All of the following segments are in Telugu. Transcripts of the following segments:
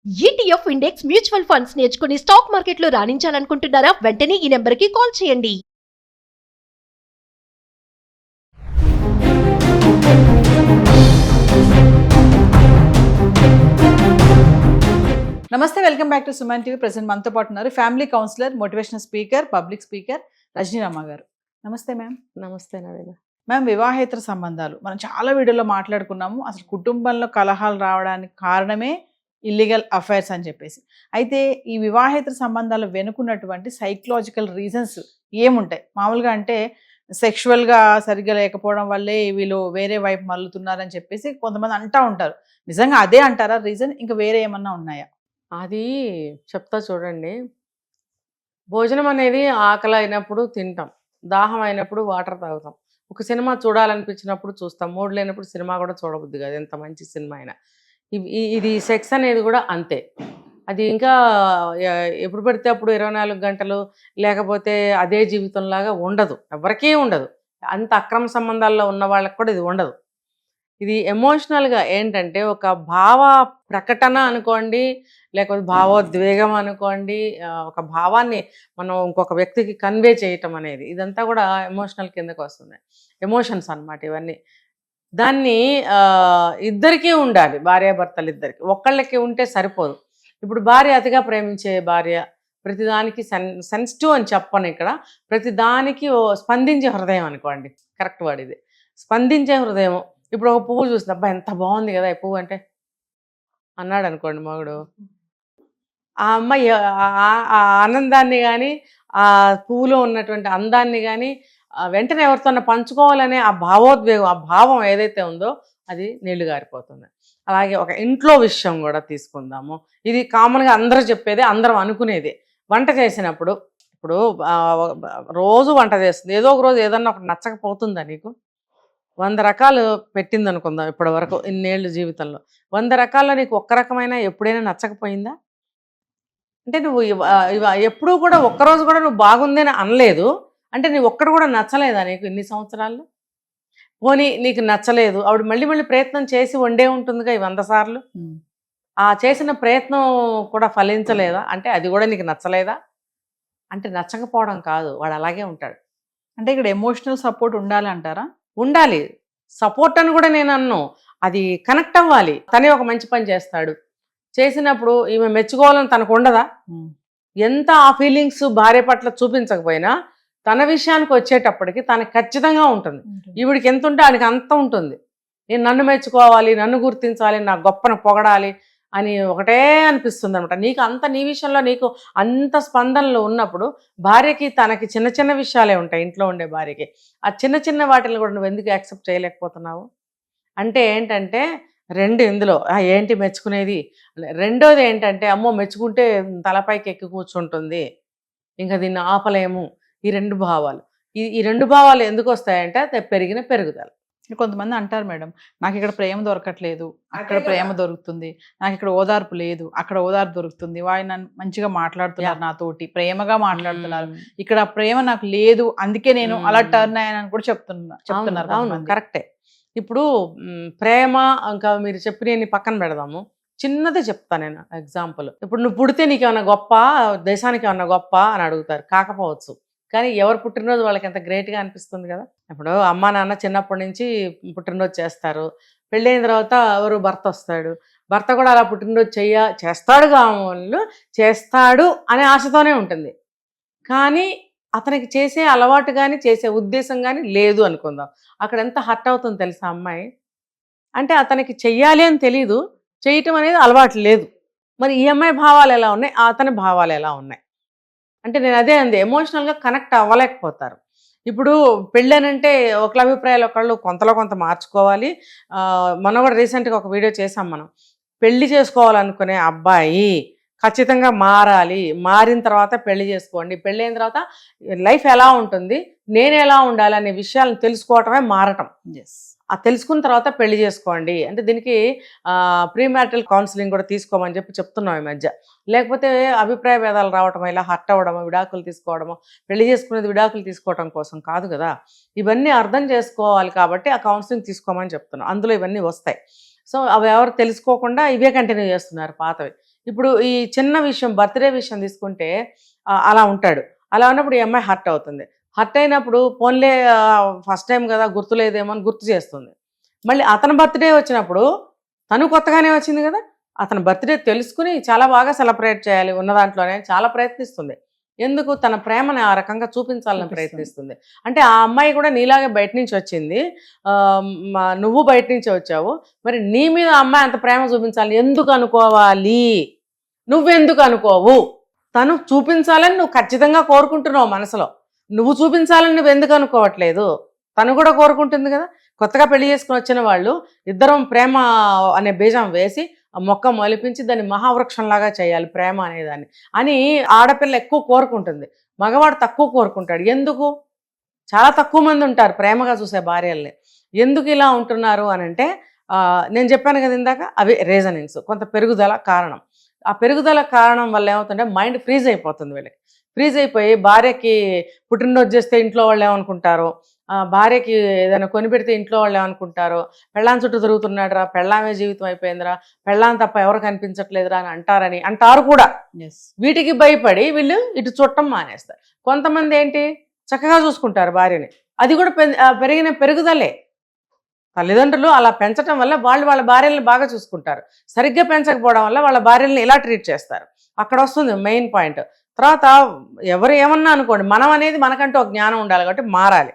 ఈటీఎఫ్ ఇండెక్స్ మ్యూచువల్ ఫండ్స్ నేర్చుకుని స్టాక్ మార్కెట్లో రాణించాలనుకుంటున్నారా? వెంటనే ఈ నెంబర్కి కాల్ చేయండి. నమస్తే, welcome back to Suman TV. Present మనతో పాటు ఉన్నారు family counsellor, motivational speaker, public speaker Rajanirama గారు. నమస్తే మ్యామ్. నమస్తే నవీన. మ్యామ్, వివాహేతర సంబంధాలు మనం చాలా వీడియోలో మాట్లాడుకున్నాము. అసలు కుటుంబంలో కలహాలు రావడానికి కారణమే ఇల్లీగల్ అఫైర్స్ అని చెప్పేసి. అయితే ఈ వివాహేతర సంబంధాలు వెనుకున్నటువంటి సైకలాజికల్ రీజన్స్ ఏముంటాయి? మామూలుగా అంటే సెక్షువల్గా సరిగ్గా లేకపోవడం వల్లే వీళ్ళు వేరే వైపు మల్లుతున్నారని చెప్పేసి కొంతమంది అంటూ ఉంటారు. నిజంగా అదే అంటారా రీజన్? ఇంకా వేరే ఏమన్నా ఉన్నాయా? అది చెప్తా చూడండి. భోజనం అనేది ఆకలి అయినప్పుడు తింటాం, దాహం అయినప్పుడు వాటర్ తాగుతాం, ఒక సినిమా చూడాలనిపించినప్పుడు చూస్తాం, మూడు లేనప్పుడు సినిమా కూడా చూడబుద్ది కాదు, ఎంత మంచి సినిమా అయినా. ఇది సెక్స్ అనేది కూడా అంతే. అది ఇంకా ఎప్పుడు పడితే అప్పుడు 24 గంటలు లేకపోతే అదే జీవితంలాగా ఉండదు, ఎవరికీ ఉండదు. అంత అక్రమ సంబంధాల్లో ఉన్న వాళ్ళకి కూడా ఇది ఉండదు. ఇది ఎమోషనల్గా ఏంటంటే ఒక భావ ప్రకటన అనుకోండి, లేకపోతే భావోద్వేగం అనుకోండి, ఒక భావాన్ని మనం ఇంకొక వ్యక్తికి కన్వే చేయటం అనేది ఇదంతా కూడా ఎమోషనల్ కిందకు వస్తుంది. ఎమోషన్స్ అన్నమాట ఇవన్నీ. దాన్ని ఇద్దరికీ ఉండాలి, భార్యాభర్తలు ఇద్దరికి. ఒక్కళ్ళకి ఉంటే సరిపోదు. ఇప్పుడు భార్య అతిగా ప్రేమించే భార్య ప్రతిదానికి సెన్సిటివ్ అని చెప్పను ఇక్కడ, ప్రతిదానికి స్పందించే హృదయం అనుకోండి, కరెక్ట్ వర్డ్ ఇది, స్పందించే హృదయం. ఇప్పుడు ఒక పువ్వు చూసింది, అబ్బా ఎంత బాగుంది కదా ఈ పువ్వు అంటే అన్నాడు అనుకోండి మగుడు, ఆ అమ్మాయి ఆ ఆనందాన్ని కానీ ఆ పువ్వులో ఉన్నటువంటి అందాన్ని కానీ వెంటనే ఎవరితోన్నా పంచుకోవాలనే ఆ భావోద్వేగం, ఆ భావం ఏదైతే ఉందో అది నీళ్లు గారిపోతుంది. అలాగే ఒక ఇంట్లో విషయం కూడా తీసుకుందాము. ఇది కామన్గా అందరూ చెప్పేదే, అందరం అనుకునేదే. వంట చేసినప్పుడు ఇప్పుడు రోజు వంట చేస్తుంది, ఏదో ఒక రోజు ఏదన్నా ఒకటి నచ్చకపోతుందా నీకు? 100 రకాలు పెట్టింది అనుకుందాం ఇప్పటి వరకు ఇన్నేళ్ళు జీవితంలో. 100 రకాల్లో నీకు ఒక్క రకమైన ఎప్పుడైనా నచ్చకపోయిందా? అంటే నువ్వు ఎప్పుడూ కూడా ఒక్కరోజు కూడా నువ్వు బాగుందని అనలేదు అంటే నీ ఒక్కడు కూడా నచ్చలేదా నీకు ఇన్ని సంవత్సరాల్లో? పోనీ నీకు నచ్చలేదు, ఆవిడ మళ్ళీ మళ్ళీ ప్రయత్నం చేసి వండే ఉంటుందిగా ఈ 100 సార్లు. ఆ చేసిన ప్రయత్నం కూడా ఫలించలేదా అంటే అది కూడా నీకు నచ్చలేదా? అంటే నచ్చకపోవడం కాదు, వాడు అలాగే ఉంటాడు. అంటే ఇక్కడ ఎమోషనల్ సపోర్ట్ ఉండాలి అంటారా? ఉండాలి. సపోర్ట్ అని కూడా నేను అన్ను, అది కనెక్ట్ అవ్వాలి. తనే ఒక మంచి పని చేస్తాడు, చేసినప్పుడు ఈమె మెచ్చుకోవాలని తనకు ఉండదా? ఎంత ఆ ఫీలింగ్స్ భార్య పట్ల చూపించకపోయినా తన విషయానికి వచ్చేటప్పటికి తనకు ఖచ్చితంగా ఉంటుంది. ఈవిడికి ఎంత ఉంటే ఆడికి అంత ఉంటుంది. నేను నన్ను మెచ్చుకోవాలి, నన్ను గుర్తించాలి, నా గొప్పను పొగడాలి అని ఒకటే అనిపిస్తుంది అనమాట. నీకు అంత నీ విషయంలో నీకు అంత స్పందనలు ఉన్నప్పుడు భార్యకి తనకి చిన్న చిన్న విషయాలే ఉంటాయి, ఇంట్లో ఉండే భార్యకి. ఆ చిన్న చిన్న వాటిని కూడా నువ్వు ఎందుకు యాక్సెప్ట్ చేయలేకపోతున్నావు? అంటే ఏంటంటే రెండు ఇందులో ఏంటి మెచ్చుకునేది, రెండోది ఏంటంటే అమ్మో మెచ్చుకుంటే తలపైకి ఎక్కి కూర్చుంటుంది, ఇంకా దీన్ని ఆపలేము. ఈ రెండు భావాలు, ఈ రెండు భావాలు ఎందుకు వస్తాయంటే పెరిగిన పెరుగుదల. కొంతమంది అంటారు మేడం, నాకు ఇక్కడ ప్రేమ దొరకట్లేదు, అక్కడ ప్రేమ దొరుకుతుంది, నాకు ఇక్కడ ఓదార్పు లేదు, అక్కడ ఓదార్పు దొరుకుతుంది, వాళ్ళు నన్ను మంచిగా మాట్లాడుతున్నారు, నాతోటి ప్రేమగా మాట్లాడుతున్నారు, ఇక్కడ ప్రేమ నాకు లేదు అందుకే నేను అలా టర్న్ అయ్యానని కూడా చెప్తున్నారు. అవును, కరెక్టే. ఇప్పుడు ప్రేమ ఇంకా మీరు చెప్పిన పక్కన పెడదాము, చిన్నదే చెప్తా నేను ఎగ్జాంపుల్. ఇప్పుడు నువ్వు పుడితే నీకు ఏమన్నా గొప్ప, దేశానికి ఏమన్నా గొప్ప అని అడుగుతారు, కాకపోవచ్చు. కానీ ఎవరు పుట్టినరోజు వాళ్ళకి ఎంత గ్రేట్గా అనిపిస్తుంది కదా. ఇప్పుడు అమ్మా నాన్న చిన్నప్పటి నుంచి పుట్టినరోజు చేస్తారు, పెళ్ళైన తర్వాత ఎవరు భర్త వస్తాడు, భర్త కూడా అలా పుట్టినరోజు చేస్తాడు వాళ్ళు చేస్తాడు అనే ఆశతోనే ఉంటుంది. కానీ అతనికి చేసే అలవాటు కానీ చేసే ఉద్దేశం కానీ లేదు అనుకుందాం, అక్కడ ఎంత హర్ట్ అవుతుందో తెలుసా అమ్మాయి. అంటే అతనికి చెయ్యాలి అని తెలీదు, చేయటం అనేది అలవాటు లేదు. మరి ఈ అమ్మాయి భావాలు ఎలా ఉన్నాయి, అతని భావాలు ఎలా ఉన్నాయి అంటే నేను అదే అంది, ఎమోషనల్గా కనెక్ట్ అవ్వలేకపోతారు. ఇప్పుడు పెళ్ళనంటే ఒకళ్ళ అభిప్రాయాలు ఒకళ్ళు కొంతలో కొంత మార్చుకోవాలి. మనం కూడా రీసెంట్గా ఒక వీడియో చేసాం, మనం పెళ్లి చేసుకోవాలనుకునే అబ్బాయి ఖచ్చితంగా మారాలి, మారిన తర్వాత పెళ్లి చేసుకోండి, పెళ్ళైన తర్వాత లైఫ్ ఎలా ఉంటుంది, నేను ఎలా ఉండాలి అనే విషయాలను తెలుసుకోవటమే మారటం. ఆ తెలుసుకున్న తర్వాత పెళ్లి చేసుకోండి అంటే దీనికి ప్రీ మ్యారిటల్ కౌన్సిలింగ్ కూడా తీసుకోమని చెప్తున్నాం ఈ మధ్య. లేకపోతే అభిప్రాయ భేదాలు రావటం, ఇలా హర్ట్ అవ్వడము, విడాకులు తీసుకోవడము, పెళ్లి చేసుకునేది విడాకులు తీసుకోవడం కోసం కాదు కదా. ఇవన్నీ అర్థం చేసుకోవాలి కాబట్టి ఆ కౌన్సిలింగ్ తీసుకోమని చెప్తున్నాం, అందులో ఇవన్నీ వస్తాయి. సో అవి ఎవరు తెలుసుకోకుండా ఇవే కంటిన్యూ చేస్తున్నారు పాతవి. ఇప్పుడు ఈ చిన్న విషయం బర్త్డే విషయం తీసుకుంటే అలా ఉంటాడు. అలా ఉన్నప్పుడు ఈ అమ్మాయి హర్ట్ అవుతుంది. హర్ట్ అయినప్పుడు పోన్లే ఫస్ట్ టైం కదా గుర్తులేదేమో అని గుర్తు చేస్తుంది. మళ్ళీ అతని బర్త్డే వచ్చినప్పుడు తను కొత్తగానే వచ్చింది కదా, అతని బర్త్డే తెలుసుకుని చాలా బాగా సెలబ్రేట్ చేయాలి ఉన్న దాంట్లోనే చాలా ప్రయత్నిస్తుంది. ఎందుకు? తన ప్రేమను ఆ రకంగా చూపించాలని ప్రయత్నిస్తుంది. అంటే ఆ అమ్మాయి కూడా నీలాగే బయట నుంచి వచ్చింది, నువ్వు బయట నుంచి వచ్చావు, మరి నీ మీద ఆ అమ్మాయి అంత ప్రేమ చూపించాలి ఎందుకు అనుకోవాలి? నువ్వెందుకు అనుకోవు? తను చూపించాలని నువ్వు ఖచ్చితంగా కోరుకుంటున్నావు మనసులో, నువ్వు చూపించాలని నువ్వు ఎందుకు అనుకోవట్లేదు? తను కూడా కోరుకుంటుంది కదా. కొత్తగా పెళ్లి చేసుకుని వచ్చిన వాళ్ళు ఇద్దరం ప్రేమ అనే బీజం వేసి ఆ మొక్క మొలిపించి దాన్ని మహావృక్షంలాగా చేయాలి ప్రేమ అనేదాన్ని అని ఆడపిల్ల ఎక్కువ కోరుకుంటుంది, మగవాడు తక్కువ కోరుకుంటాడు. ఎందుకు? చాలా తక్కువ మంది ఉంటారు ప్రేమగా చూసే భార్యల్ని. ఎందుకు ఇలా ఉంటున్నారు అని అంటే నేను చెప్పాను కదా ఇందాక, అవి రీజనింగ్స్, కొంత పెరుగుదల కారణం. ఆ పెరుగుదల కారణం వల్ల ఏమవుతుంటే మైండ్ ఫ్రీజ్ అయిపోతుంది వీళ్ళకి. ఫ్రీజ్ అయిపోయి భార్యకి పుట్టినరోజు చేస్తే ఇంట్లో వాళ్ళు ఏమనుకుంటారో, భార్యకి ఏదైనా కొనిపెడితే ఇంట్లో వాళ్ళు ఏమనుకుంటారో, పెళ్ళాం చుట్టూ తిరుగుతున్నాడురా, పెళ్ళామే జీవితం అయిపోయిందిరా, పెళ్ళాం తప్ప ఎవరు కనిపించట్లేదురా అని అంటారు కూడా. వీటికి భయపడి వీళ్ళు ఇటు చుట్టం మానేస్తారు. కొంతమంది ఏంటి చక్కగా చూసుకుంటారు భార్యని, అది కూడా పెరిగిన పెరుగుదలే. తల్లిదండ్రులు అలా పెంచడం వల్ల వాళ్ళ భార్యల్ని బాగా చూసుకుంటారు, సరిగ్గా పెంచకపోవడం వల్ల వాళ్ళ భార్యల్ని ఇలా ట్రీట్ చేస్తారు. అక్కడ వస్తుంది మెయిన్ పాయింట్. తర్వాత ఎవరు ఏమన్నా అనుకోండి, మనం అనేది మనకంటూ ఒక జ్ఞానం ఉండాలి కాబట్టి మారాలి.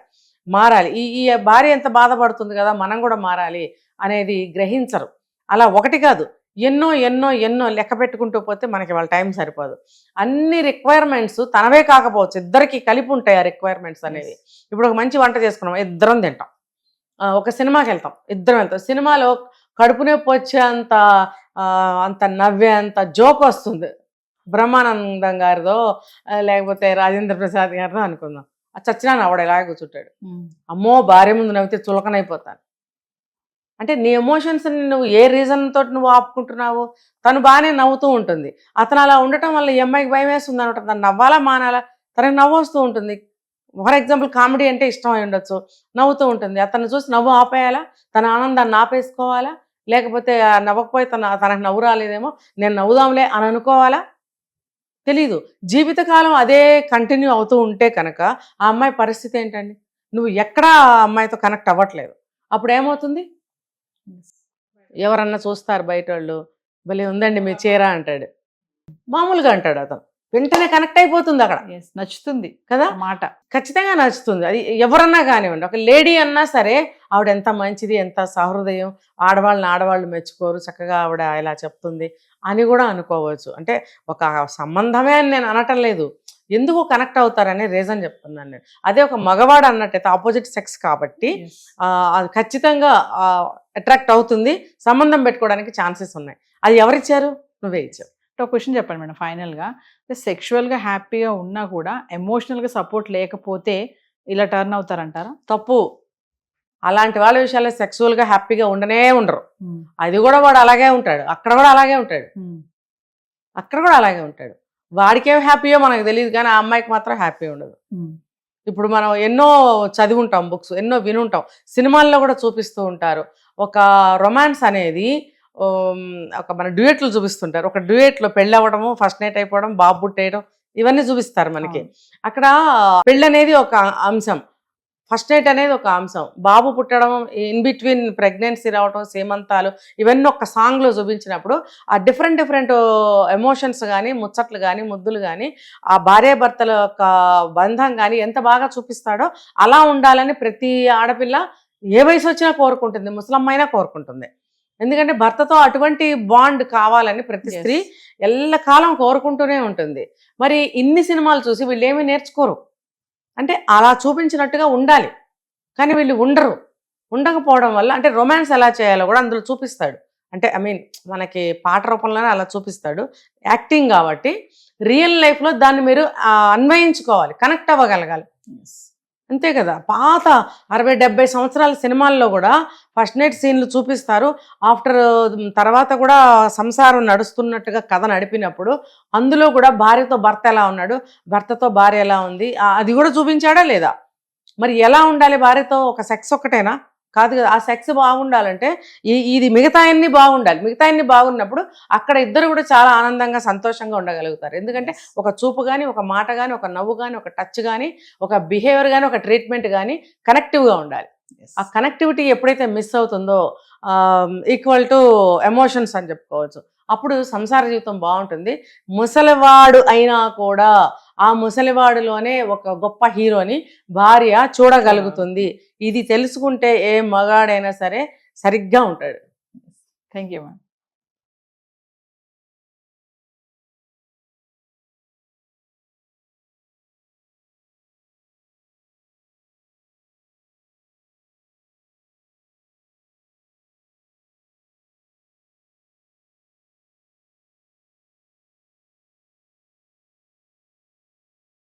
ఈ భార్య ఎంత బాధపడుతుంది కదా, మనం కూడా మారాలి అనేది గ్రహించరు. అలా ఒకటి కాదు, ఎన్నో ఎన్నో ఎన్నో లెక్క పెట్టుకుంటూ పోతే మనకి వాళ్ళ టైం సరిపోదు. అన్ని రిక్వైర్మెంట్స్ తనవే కాకపోవచ్చు, ఇద్దరికి కలిపి ఉంటాయి ఆ రిక్వైర్మెంట్స్ అనేవి. ఇప్పుడు ఒక మంచి వంట చేసుకున్నాం, ఇద్దరం తింటాం. ఒక సినిమాకి వెళ్తాం, ఇద్దరం వెళ్తాం. సినిమాలో కడుపు నొప్పి వచ్చే అంత నవ్వే అంత జోక్ వస్తుంది, బ్రహ్మానందం గారిదో లేకపోతే రాజేంద్ర ప్రసాద్ గారిదో అనుకుందాం. చచ్చినా నవ్వడు, ఇలాగే కూర్చుంటాడు. అమ్మో భార్య ముందు నవ్వితే చులకనైపోతాను. అంటే నీ ఎమోషన్స్ని నువ్వు ఏ రీజన్ తోటి నువ్వు ఆపుకుంటున్నావు? తను బాగానే నవ్వుతూ ఉంటుంది, అతను అలా ఉండటం వల్ల ఈ అమ్మాయికి భయం వేస్తుంది అనమాట. తను నవ్వాలా మానాలా? తనకి నవ్వు వస్తూ ఉంటుంది. ఫర్ ఎగ్జాంపుల్ కామెడీ అంటే ఇష్టం అయి ఉండొచ్చు, నవ్వుతూ ఉంటుంది. అతను చూసి నవ్వు ఆపేయాలా, తన ఆనందాన్ని ఆపేసుకోవాలా, లేకపోతే నవ్వకపోయి తనకు నవ్వు రాలేదేమో నేను నవ్వుదాంలే అని అనుకోవాలా? తెలీదు. జీవితకాలం అదే కంటిన్యూ అవుతూ ఉంటే కనుక ఆ అమ్మాయి పరిస్థితి ఏంటండి? నువ్వు ఎక్కడా ఆ అమ్మాయితో కనెక్ట్ అవ్వట్లేదు. అప్పుడు ఏమవుతుంది? ఎవరన్నా చూస్తారు బయట వాళ్ళు, భలే ఉందండి మీ చీర అంటాడు, మామూలుగా అంటాడు, అతను వెంటనే కనెక్ట్ అయిపోతుంది. అక్కడ నచ్చుతుంది కదా మాట, ఖచ్చితంగా నచ్చుతుంది. అది ఎవరన్నా కానివ్వండి, ఒక లేడీ అన్నా సరే ఆవిడ ఎంత మంచిది, ఎంత సహృదయం, ఆడవాళ్ళు మెచ్చుకోరు, చక్కగా ఆవిడ ఇలా చెప్తుంది అని కూడా అనుకోవచ్చు. అంటే ఒక సంబంధమే అని నేను అనటం లేదు, ఎందుకు కనెక్ట్ అవుతారనే రీజన్ చెప్తున్నాను నేను. అదే ఒక మగవాడు అన్నట్టయితే ఆపోజిట్ సెక్స్ కాబట్టి అది ఖచ్చితంగా అట్రాక్ట్ అవుతుంది, సంబంధం పెట్టుకోవడానికి ఛాన్సెస్ ఉన్నాయి. అది ఎవరిచ్చారు? నువ్వే ఇచ్చావు. ఒక క్వశ్చన్ చెప్పండి మేడం ఫైనల్గా. సెక్షువల్గా హ్యాపీగా ఉన్నా కూడా ఎమోషనల్గా సపోర్ట్ లేకపోతే ఇలా టర్న్ అవుతారంటారా? తప్పు. అలాంటి వాళ్ళ విషయాల్లో సెక్సువల్గా హ్యాపీగా ఉండరు. అది కూడా వాడు అలాగే ఉంటాడు, అక్కడ కూడా అలాగే ఉంటాడు. వాడికేం హ్యాపీయో మనకు తెలియదు, కానీ ఆ అమ్మాయికి మాత్రం హ్యాపీ ఉండదు. ఇప్పుడు మనం ఎన్నో చదివి ఉంటాం, బుక్స్ ఎన్నో వినుంటాం, సినిమాల్లో కూడా చూపిస్తూ ఉంటారు. ఒక రొమాన్స్ అనేది ఒక మన డ్యూయెట్లు చూపిస్తుంటారు. ఒక డ్యూయెట్లో పెళ్ళి అవ్వడము, ఫస్ట్ నైట్ అయిపోవడం, బాబు పుట్టేయడం, ఇవన్నీ చూపిస్తారు మనకి. అక్కడ పెళ్ళి అనేది ఒక అంశం, ఫస్ట్ నైట్ అనేది ఒక అంశం, బాబు పుట్టడం, ఇన్ బిట్వీన్ ప్రెగ్నెన్సీ రావడం, సీమంతాలు, ఇవన్నీ ఒక సాంగ్లో చూపించినప్పుడు ఆ డిఫరెంట్ ఎమోషన్స్ కానీ, ముచ్చట్లు కానీ, ముద్దులు కానీ, ఆ భార్యాభర్తల యొక్క బంధం కానీ ఎంత బాగా చూపిస్తాడో అలా ఉండాలని ప్రతి ఆడపిల్ల ఏ వయసు వచ్చినా కోరుకుంటుంది, ముసలమ్మైనా కోరుకుంటుంది. ఎందుకంటే భర్తతో అటువంటి బాండ్ కావాలని ప్రతి స్త్రీ ఎల్లకాలం కోరుకుంటూనే ఉంటుంది. మరి ఇన్ని సినిమాలు చూసి వీళ్ళు ఏమీ నేర్చుకోరు. అంటే అలా చూపించినట్టుగా ఉండాలి, కానీ వీళ్ళు ఉండకపోవడం వల్ల, అంటే రొమాన్స్ ఎలా చేయాలో కూడా అందులో చూపిస్తాడు. అంటే మనకి పాట రూపంలోనే అలా చూపిస్తాడు, యాక్టింగ్ కాబట్టి. రియల్ లైఫ్లో దాన్ని మీరు అన్వయించుకోవాలి, కనెక్ట్ అవ్వగలగాలి, అంతే కదా. పాత 60-70 సంవత్సరాల సినిమాల్లో కూడా ఫస్ట్ నైట్ సీన్లు చూపిస్తారు. తర్వాత కూడా సంసారం నడుస్తున్నట్టుగా కథ నడిపినప్పుడు అందులో కూడా భార్యతో భర్త ఎలా ఉన్నాడు, భర్తతో భార్య ఎలా ఉంది, అది కూడా చూపించాడా లేదా? మరి ఎలా ఉండాలి భార్యతో? ఒక సెక్స్ ఒక్కటేనా? కాదు కదా. ఆ సెక్స్ బాగుండాలంటే ఇది మిగతా అన్ని బాగుండాలి. మిగతా అన్ని బాగున్నప్పుడు అక్కడ ఇద్దరు కూడా చాలా ఆనందంగా సంతోషంగా ఉండగలుగుతారు. ఎందుకంటే ఒక చూపు కానీ, ఒక మాట కానీ, ఒక నవ్వు కానీ, ఒక టచ్ కానీ, ఒక బిహేవియర్ కానీ, ఒక ట్రీట్మెంట్ కానీ కనెక్టివ్గా ఉండాలి. ఆ కనెక్టివిటీ ఎప్పుడైతే మిస్ అవుతుందో ఈక్వల్ టు ఎమోషన్స్ అని చెప్పుకోవచ్చు. అప్పుడు సంసార జీవితం బాగుంటుంది. ముసలివాడు అయినా కూడా ఆ ముసలివాడులోనే ఒక గొప్ప హీరోని భార్య చూడగలుగుతుంది. ఇది తెలుసుకుంటే ఏ మగాడైనా సరే సరిగ్గా ఉంటాడు. Thank you ma'am.